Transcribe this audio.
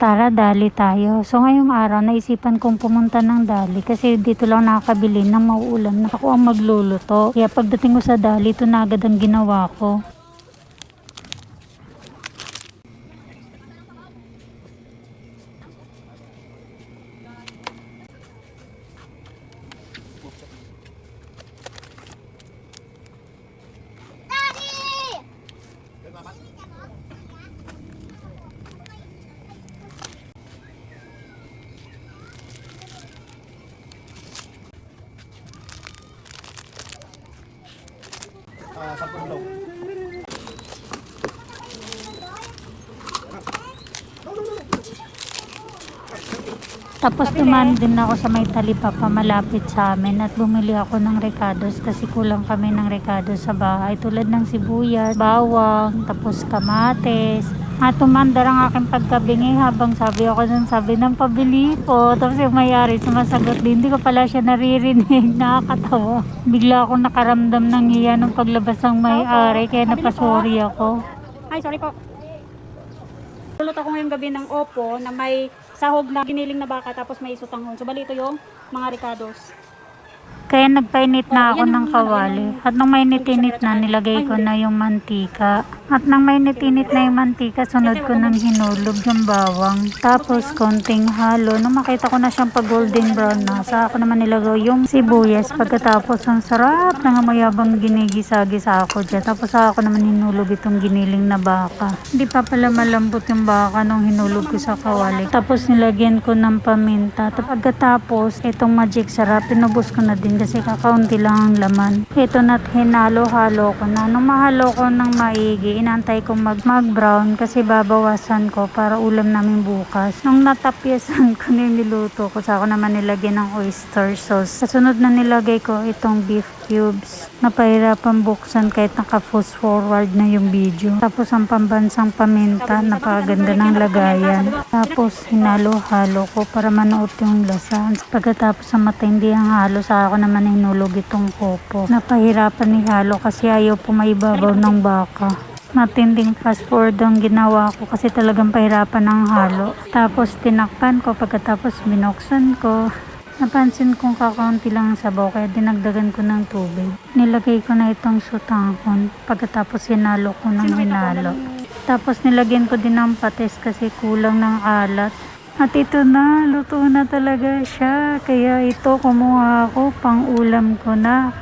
Tara, dali tayo. So ngayong araw, naisipan kong pumunta ng dali kasi dito lang nakakabili ng mauulam na ako ang magluluto. Kaya pagdating ko sa dali, ito na agad ang ginawa ko. Sa pundong. Tapos dumaan din ako sa may talipapa malapit sa amin at bumili ako ng recados kasi kulang kami ng recados sa bahay tulad ng sibuyas, bawang, tapos kamates. At tumandar ang aking pagkabingi habang sabi ako nun, sabi ng pabili po. Tapos yung may-ari sumasagot din, hindi ko pala siya naririnig, nakakatawa. Bigla akong nakaramdam ng hiya nung paglabas ng may-ari kaya napasori ako. Ay, sorry po. Luluto ko ngayong gabi ng opo na may sahog na giniling na baka tapos may sutanghon. So, bali ito yung mga ricados. Kaya nagpainit na ako yan ng yung kawali. At nung mainit-init na, nilagay ko na yung mantika. At nang mainit-init na yung mantika, sunod ko ng hinulog yung bawang. Tapos konting halo. Nung makita ko na siyang pag golden brown na, saka ko naman nilagay yung sibuyas. Pagkatapos ang sarap ng amoy habang ginigisa-gisa ako dyan. Tapos saka ko naman hinulog itong giniling na baka. Hindi pa pala malambot yung baka nung hinulog ko sa kawali. Tapos nilagyan ko ng paminta. Pagkatapos, itong magic sarap, pinubos ko na din kasi kakaunti lang ang laman. Ito na, hinalo-halo ko na. Nung mahalo ko ng maigi, inantay ko mag-brown kasi babawasan ko para ulam namin bukas. Nung natapyasan ko na yung niluto ko, saka ko naman nilagyan ng oyster sauce. Kasunod na nilagay ko itong beef cubes. Napahirapan buksan kahit naka-fast forward na yung video. Tapos ang pambansang paminta, napakaganda ng lagayan. Tapos hinalo-halo ko para manuot yung lasa. Pagkatapos sa matindi ang halo, saka ko naman hinulog itong kopo. Napahirapan ni halo kasi ayaw po maibabaw ng baka. Matinding fast forward ang ginawa ko kasi talagang pahirapan ng halo. Tapos tinakpan ko, pagkatapos binuksan ko. Napansin kong kakaunti lang ang sabaw kaya dinagdagan ko ng tubig. Nilagay ko na itong sutanghon pagkatapos hinalo ko ng hinalo. Tapos nilagyan ko din ng patis kasi kulang ng alat. At ito na, luto na talaga siya. Kaya ito kumuha ako, pang ulam ko na.